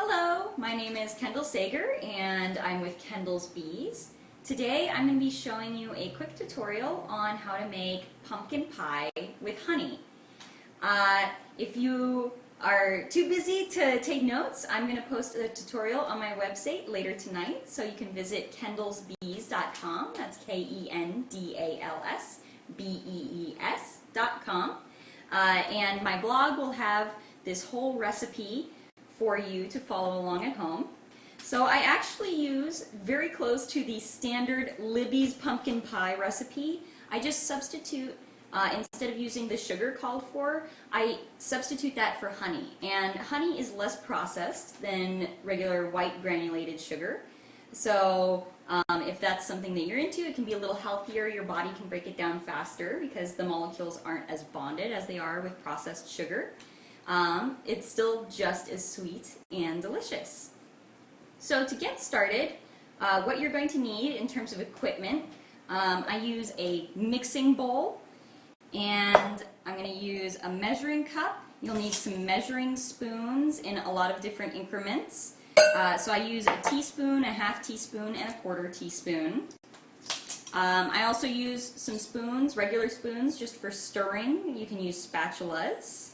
Hello, my name is Kendall Sager and I'm with Kendall's Bees. Today I'm going to be showing you a quick tutorial on how to make pumpkin pie with honey. If you are too busy to take notes, I'm going to post a tutorial on my website later tonight, so you can visit kendallsbees.com. That's KENDALSBEES.com. And my blog will have this whole recipe for you to follow along at home. So I actually use very close to the standard Libby's pumpkin pie recipe. I just substitute, instead of using the sugar called for, I substitute that for honey. And honey is less processed than regular white granulated sugar. So if that's something that you're into, it can be a little healthier. Your body can break it down faster because the molecules aren't as bonded as they are with processed sugar. It's still just as sweet and delicious. So to get started, what you're going to need in terms of equipment, I use a mixing bowl, and I'm going to use a measuring cup. You'll need some measuring spoons in a lot of different increments. So I use a teaspoon, a half teaspoon, and a quarter teaspoon. I also use some spoons, regular spoons, just for stirring. You can use spatulas.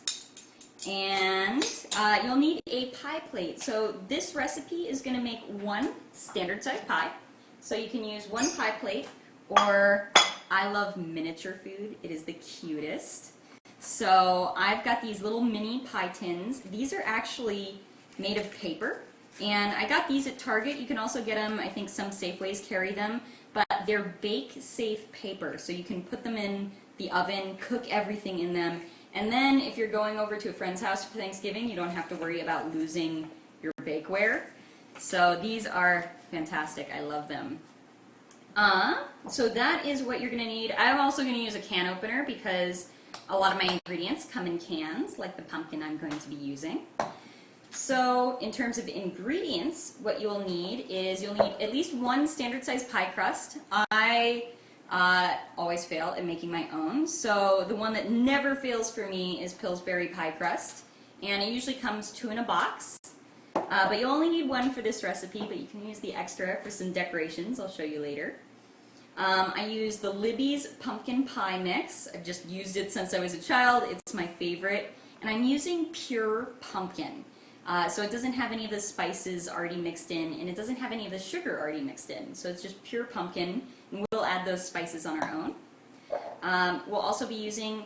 And you'll need a pie plate. So this recipe is going to make one standard size pie. So you can use one pie plate, or I love miniature food. It is the cutest. So I've got these little mini pie tins. These are actually made of paper. And I got these at Target. You can also get them, I think some Safeways carry them. But they're bake-safe paper. So you can put them in the oven, cook everything in them. And then if you're going over to a friend's house for Thanksgiving, you don't have to worry about losing your bakeware. So these are fantastic. I love them. So that is what you're going to need. I'm also going to use a can opener because a lot of my ingredients come in cans, like the pumpkin I'm going to be using. So in terms of ingredients, what you'll need is you'll need at least one standard size pie crust. I always fail at making my own, so the one that never fails for me is Pillsbury Pie Crust, and it usually comes 2 in a box, but you'll only need one for this recipe, but you can use the extra for some decorations. I'll show you later. I use the Libby's pumpkin pie mix. I've just used it since I was a child. It's my favorite, and I'm using pure pumpkin. So it doesn't have any of the spices already mixed in, and it doesn't have any of the sugar already mixed in. So it's just pure pumpkin, and we'll add those spices on our own. We'll also be using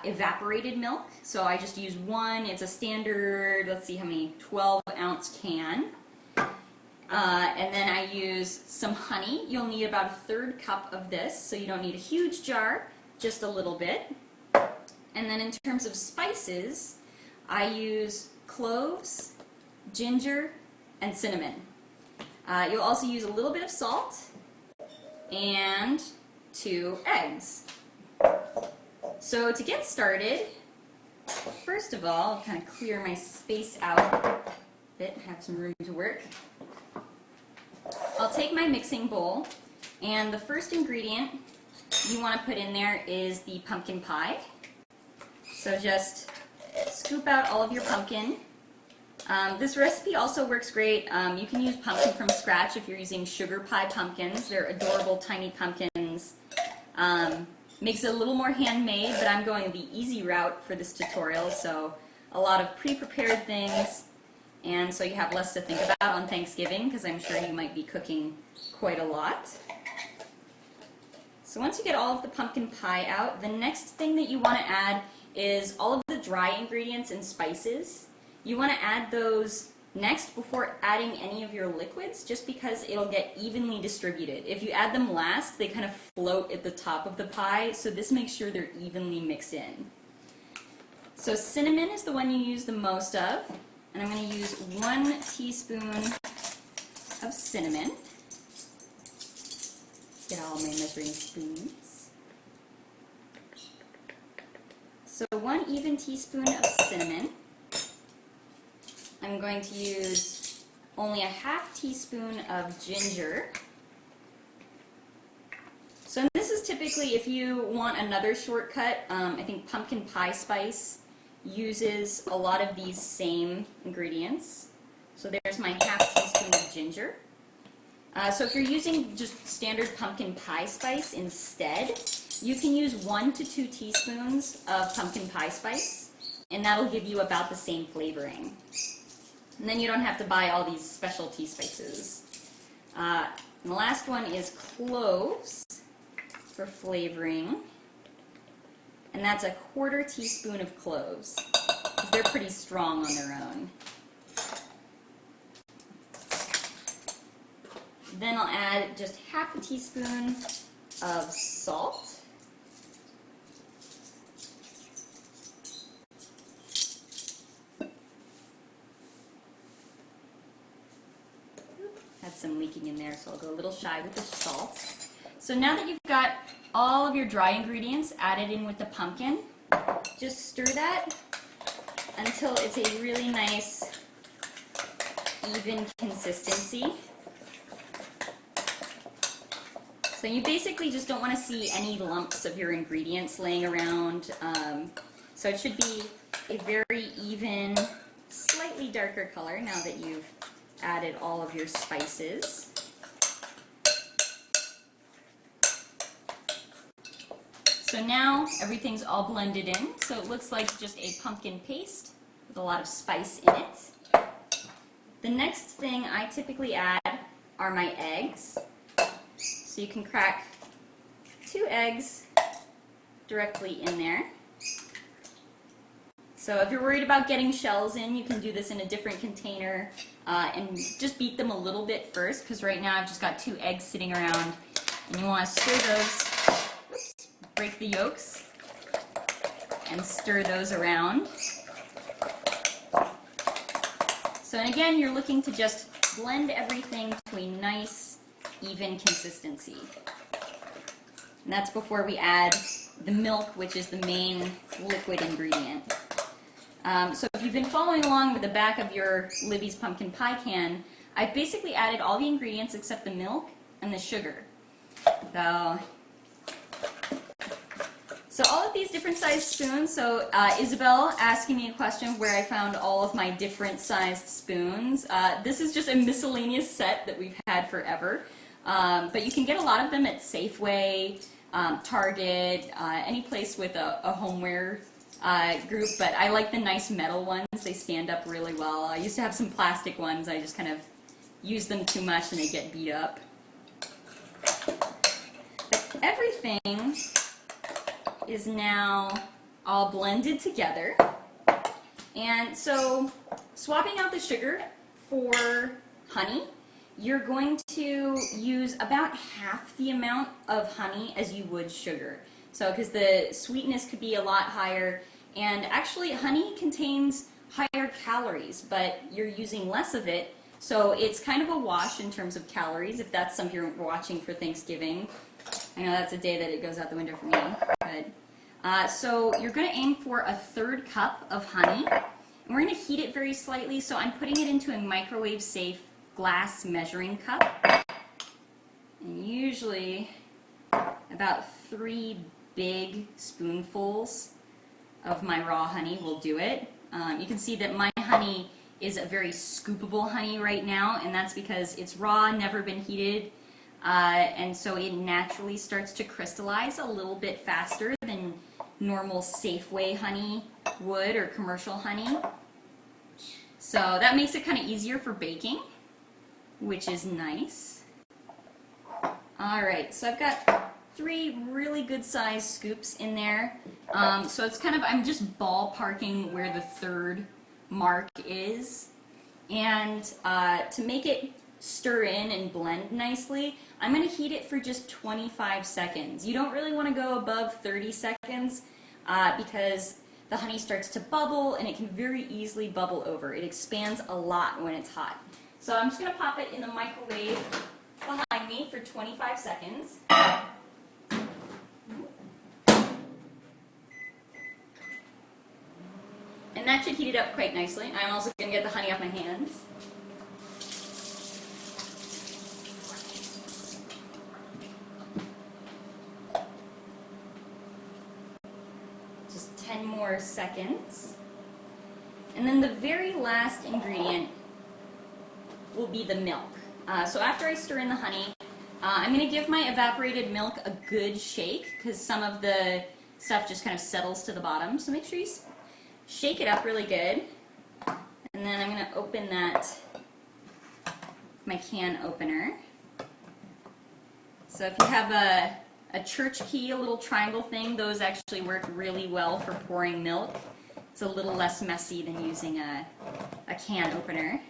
evaporated milk. So I just use one. It's a standard, let's see how many, 12-ounce can. And then I use some honey. You'll need about a 1/3 cup of this, so you don't need a huge jar, just a little bit. And then in terms of spices, I use cloves, ginger, and cinnamon. You'll also use a little bit of salt and 2 eggs. So to get started, first of all, I'll kind of clear my space out a bit, have some room to work. I'll take my mixing bowl, and the first ingredient you want to put in there is the pumpkin pie. So just scoop out all of your pumpkin. This recipe also works great. You can use pumpkin from scratch if you're using sugar pie pumpkins. They're adorable tiny pumpkins. Makes it a little more handmade, but I'm going the easy route for this tutorial, so a lot of pre-prepared things, and so you have less to think about on Thanksgiving, because I'm sure you might be cooking quite a lot. So once you get all of the pumpkin pie out, the next thing that you want to add is all of the dry ingredients and spices. You want to add those next before adding any of your liquids, just because it'll get evenly distributed. If you add them last, they kind of float at the top of the pie, so this makes sure they're evenly mixed in. So cinnamon is the one you use the most of, and I'm going to use 1 teaspoon of cinnamon. Get all my measuring spoons. So 1 even teaspoon of cinnamon. I'm going to use only a half teaspoon of ginger. So this is typically, if you want another shortcut, I think pumpkin pie spice uses a lot of these same ingredients. So there's my half teaspoon of ginger. So if you're using just standard pumpkin pie spice instead, you can use 1 to 2 teaspoons of pumpkin pie spice, and that'll give you about the same flavoring. And then you don't have to buy all these specialty spices. And the last one is cloves for flavoring, and that's a 1/4 teaspoon of cloves, because they're pretty strong on their own. Then I'll add just half a teaspoon of salt. Had some leaking in there, so I'll go a little shy with the salt. So now that you've got all of your dry ingredients added in with the pumpkin, just stir that until it's a really nice, even consistency. So you basically just don't want to see any lumps of your ingredients laying around. So it should be a very even, slightly darker color now that you've added all of your spices. So now everything's all blended in, so it looks like just a pumpkin paste with a lot of spice in it. The next thing I typically add are my eggs. So you can crack 2 eggs directly in there. So if you're worried about getting shells in, you can do this in a different container and just beat them a little bit first, because right now I've just got 2 eggs sitting around, and you want to stir those, oops, break the yolks, and stir those around. So and again, you're looking to just blend everything to a nice, even consistency. And that's before we add the milk, which is the main liquid ingredient. So if you've been following along with the back of your Libby's pumpkin pie can, I've basically added all the ingredients except the milk and the sugar. So all of these different sized spoons, so Isabel asking me a question where I found all of my different sized spoons. This is just a miscellaneous set that we've had forever. But you can get a lot of them at Safeway, Target, any place with a homeware group, but I like the nice metal ones. They stand up really well. I used to have some plastic ones. I just kind of use them too much and they get beat up. But everything is now all blended together. And so swapping out the sugar for honey, you're going to use about half the amount of honey as you would sugar. So, because the sweetness could be a lot higher, and actually honey contains higher calories, but you're using less of it, so it's kind of a wash in terms of calories, if that's something you're watching for Thanksgiving. I know that's a day that it goes out the window for me, but so you're going to aim for a 1/3 cup of honey, and we're going to heat it very slightly, so I'm putting it into a microwave-safe glass measuring cup, and usually about 3 big spoonfuls of my raw honey will do it. You can see that my honey is a very scoopable honey right now, and that's because it's raw, never been heated, and so it naturally starts to crystallize a little bit faster than normal Safeway honey would, or commercial honey. So that makes it kind of easier for baking, which is nice. Alright, so I've got 3 really good sized scoops in there. So it's kind of, I'm just ballparking where the 1/3 mark is. And to make it stir in and blend nicely, I'm going to heat it for just 25 seconds. You don't really want to go above 30 seconds because the honey starts to bubble and it can very easily bubble over. It expands a lot when it's hot. So I'm just going to pop it in the microwave behind me for 25 seconds. And that should heat it up quite nicely. I'm also going to get the honey off my hands. Just 10 more seconds. And then the very last ingredient will be the milk. So after I stir in the honey, I'm going to give my evaporated milk a good shake because some of the stuff just kind of settles to the bottom. So make sure you shake it up really good. And then I'm going to open that with my can opener. So if you have a church key, a little triangle thing, those actually work really well for pouring milk. It's a little less messy than using a can opener.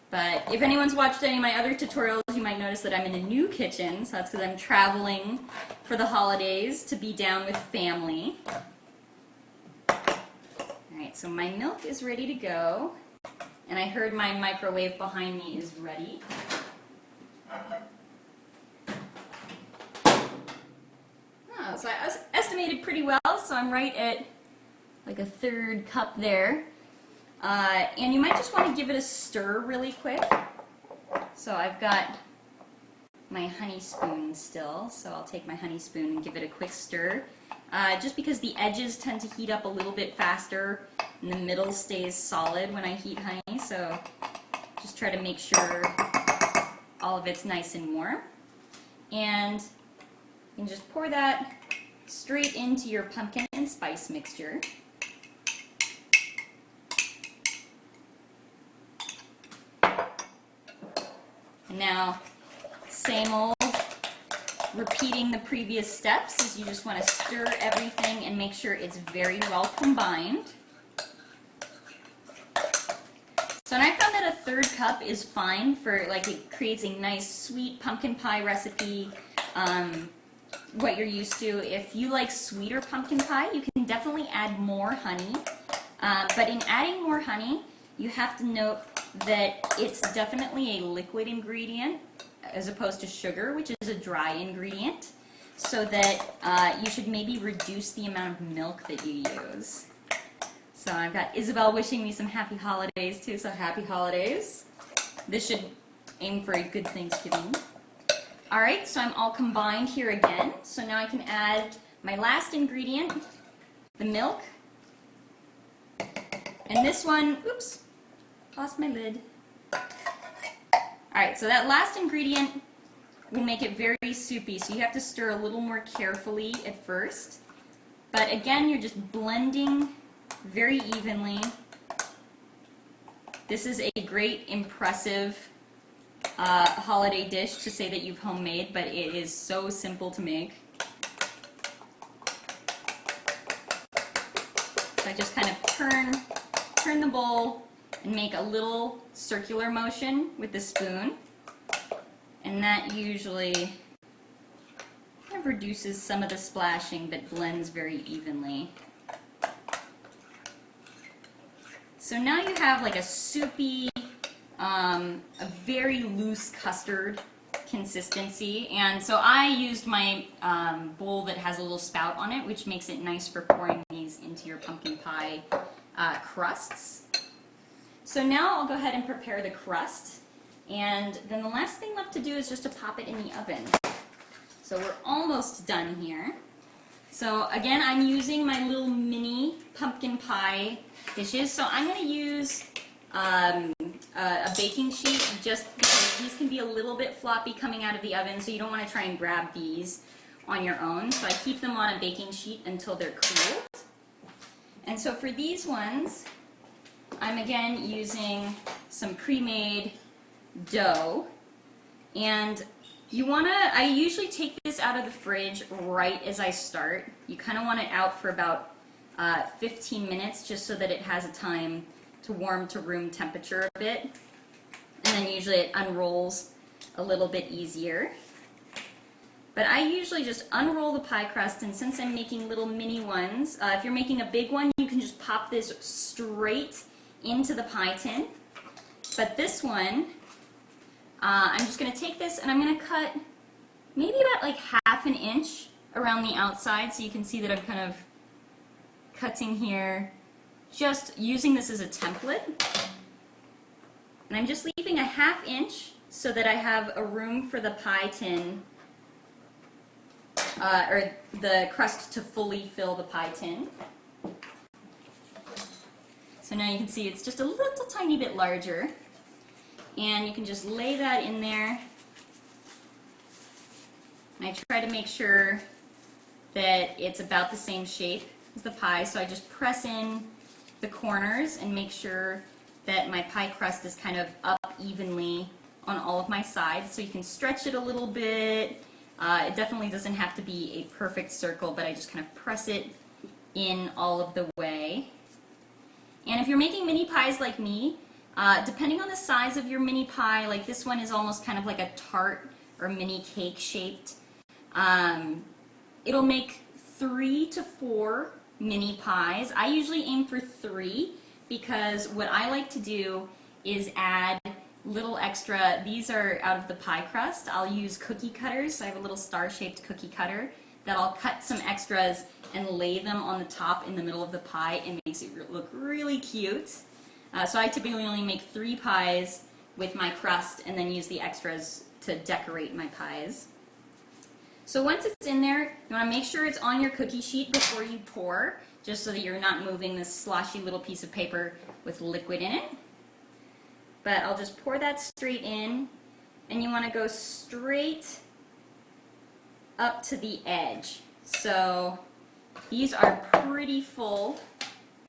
But if anyone's watched any of my other tutorials, you might notice that I'm in a new kitchen, so that's because I'm traveling for the holidays to be down with family. Alright, so my milk is ready to go, and I heard my microwave behind me is ready. Oh, so I estimated pretty well, so I'm right at like a 1/3 cup there. And you might just want to give it a stir really quick. So I've got my honey spoon still, so I'll take my honey spoon and give it a quick stir. Just because the edges tend to heat up a little bit faster and the middle stays solid when I heat honey, so just try to make sure all of it's nice and warm. And you can just pour that straight into your pumpkin and spice mixture. Now, same old, repeating the previous steps, is you just want to stir everything and make sure it's very well combined. So, and I found that a 1/3 cup is fine for, like, it creates a nice sweet pumpkin pie recipe, what you're used to. If you like sweeter pumpkin pie, you can definitely add more honey, but in adding more honey, you have to note that it's definitely a liquid ingredient as opposed to sugar, which is a dry ingredient, so that you should maybe reduce the amount of milk that you use. So I've got Isabel wishing me some happy holidays too, so happy holidays. This should aim for a good Thanksgiving. Alright, so I'm all combined here again, so now I can add my last ingredient, the milk. And this one, oops, lost my lid. Alright, so that last ingredient will make it very soupy, so you have to stir a little more carefully at first. But again, you're just blending very evenly. This is a great, impressive holiday dish to say that you've homemade, but it is so simple to make. So I just kind of turn the bowl and make a little circular motion with the spoon, and that usually kind of reduces some of the splashing but blends very evenly. So now you have like a soupy, a very loose custard consistency, and so I used my bowl that has a little spout on it, which makes it nice for pouring these into your pumpkin pie crusts. So now I'll go ahead and prepare the crust, and then the last thing left to do is just to pop it in the oven. So we're almost done here. So again, I'm using my little mini pumpkin pie dishes. So I'm going to use a baking sheet just because these can be a little bit floppy coming out of the oven, so you don't want to try and grab these on your own. So I keep them on a baking sheet until they're cooled. And so for these ones, I'm again using some pre-made dough, and I usually take this out of the fridge right as I start. You kind of want it out for about 15 minutes just so that it has a time to warm to room temperature a bit, and then usually it unrolls a little bit easier. But I usually just unroll the pie crust, and since I'm making little mini ones, if you're making a big one, you can just pop this straight into the pie tin. But this one, I'm just going to take this and I'm going to cut maybe about like 1/2 inch around the outside, so you can see that I'm kind of cutting here, just using this as a template. And I'm just leaving a 1/2 inch so that I have a room for the pie tin, or the crust to fully fill the pie tin. So now you can see it's just a little tiny bit larger. And you can just lay that in there. And I try to make sure that it's about the same shape as the pie, so I just press in the corners and make sure that my pie crust is kind of up evenly on all of my sides. So you can stretch it a little bit. It definitely doesn't have to be a perfect circle, but I just kind of press it in all of the way. And if you're making mini pies like me, depending on the size of your mini pie, like this one is almost kind of like a tart or mini cake shaped. It'll make 3 to 4 mini pies. I usually aim for 3 because what I like to do is add little extra, these are out of the pie crust. I'll use cookie cutters. I have a little star-shaped cookie cutter that I'll cut some extras and lay them on the top in the middle of the pie. It makes it look really cute. So I typically only make 3 pies with my crust and then use the extras to decorate my pies. So once it's in there, you want to make sure it's on your cookie sheet before you pour, just so that you're not moving this sloshy little piece of paper with liquid in it. But I'll just pour that straight in, and you want to go straight up to the edge. So these are pretty full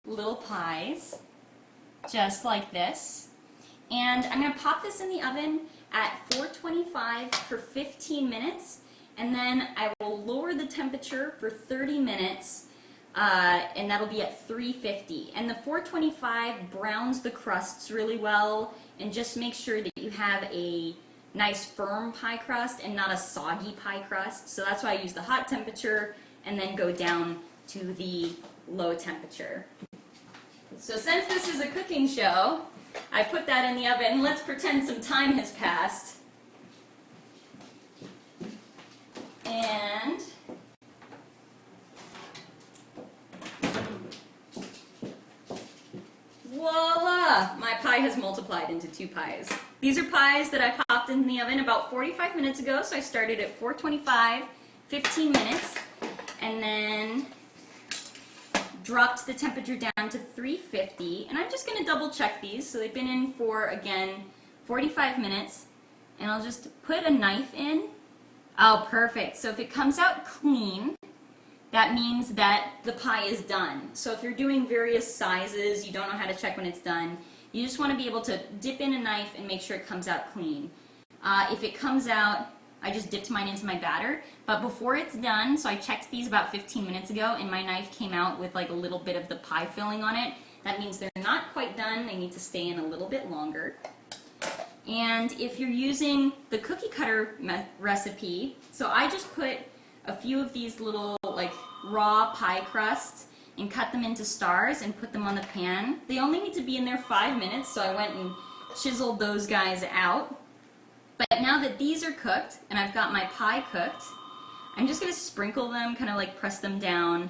little pies, just like this. And I'm going to pop this in the oven at 425 for 15 minutes. And then I will lower the temperature for 30 minutes, and that'll be at 350. And the 425 browns the crusts really well, and just make sure that you have a nice firm pie crust and not a soggy pie crust. So that's why I use the hot temperature and then go down to the low temperature. So since this is a cooking show, I put that in the oven. Let's pretend some time has passed. And voila! My pie has multiplied into 2 pies. These are pies that I popped in the oven about 45 minutes ago, so I started at 425, 15 minutes, and then dropped the temperature down to 350. And I'm just going to double check these. So they've been in for, again, 45 minutes. And I'll just put a knife in. Oh, perfect. So if it comes out clean, that means that the pie is done. So if you're doing various sizes, you don't know how to check when it's done, you just want to be able to dip in a knife and make sure it comes out clean. If it comes out, I just dipped mine into my batter, but before it's done, so I checked these about 15 minutes ago, and my knife came out with like a little bit of the pie filling on it. That means they're not quite done. They need to stay in a little bit longer. And if you're using the cookie cutter recipe, so I just put a few of these little like raw pie crusts and cut them into stars and put them on the pan. They only need to be in there 5 minutes, so I went and chiseled those guys out. But now that these are cooked and I've got my pie cooked, I'm just going to sprinkle them, kind of like press them down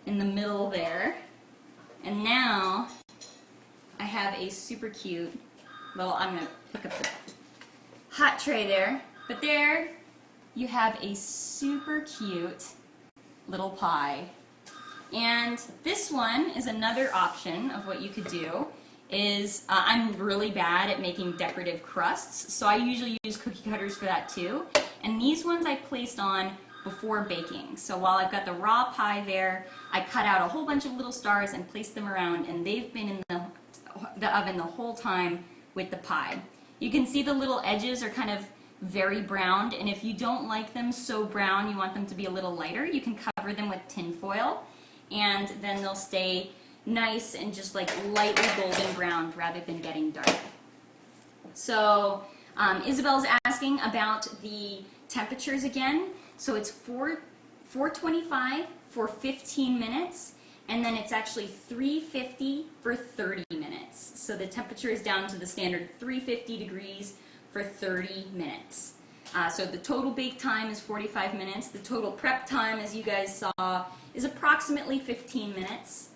in the middle there. And now I have a super cute little, I'm going to pick up the hot tray there, but there you have a super cute little pie. And this one is another option of what you could do. I'm really bad at making decorative crusts, so I usually use cookie cutters for that too. And these ones I placed on before baking. So while I've got the raw pie there, I cut out a whole bunch of little stars and placed them around, and they've been in the oven the whole time with the pie. You can see the little edges are kind of very browned, and if you don't like them so brown, you want them to be a little lighter, you can cover them with tin foil, and then they'll stay nice and just like lightly golden brown rather than getting dark. So Isabel's asking about the temperatures again. So it's 425 for 15 minutes, and then it's actually 350 for 30 minutes. So the temperature is down to the standard 350 degrees for 30 minutes. So the total bake time is 45 minutes. The total prep time, as you guys saw, is approximately 15 minutes.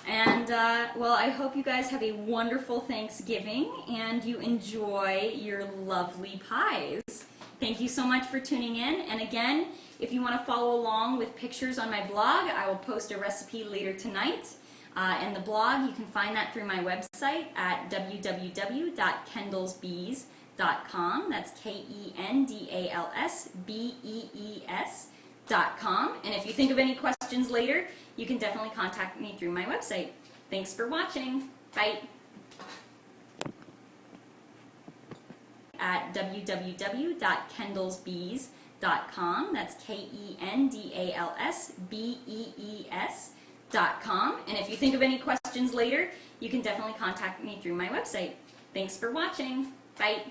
And, well, I hope you guys have a wonderful Thanksgiving and you enjoy your lovely pies. Thank you so much for tuning in. And again, if you want to follow along with pictures on my blog, I will post a recipe later tonight. And the blog, you can find that through my website at www.kendallsbees.com. That's KENDALSBEES.com. And if you think of any questions later, you can definitely contact me through my website. Thanks for watching. Bye. At www.kendallsbees.com. That's KENDALSBEES.com. And if you think of any questions later, you can definitely contact me through my website. Thanks for watching. Bye.